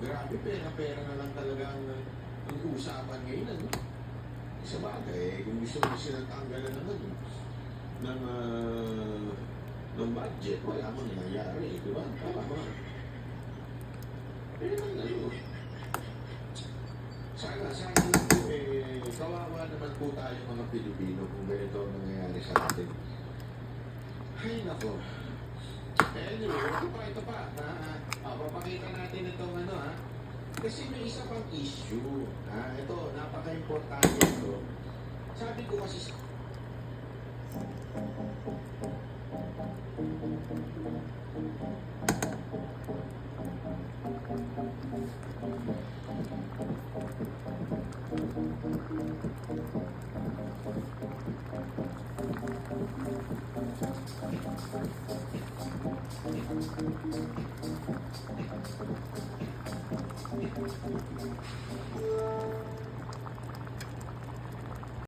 Grabe, pera-pera na lang talaga ang usapan ngayon, ano? Sa bagay, kung gusto mo silang tanggalan ng ano, ng ng budget, wala mo nangyayari, di ba? Tama ba? Pero ano, sana lang po, kawawa naman po tayo mga Pilipino kung ganito ang nangyayari sa atin. Ay, nako. Anyway, ito pa, papakita natin itong ano, ha? Kasi may isa pang issue, ha? Ito, napaka-importante ito. Sabi ko kasi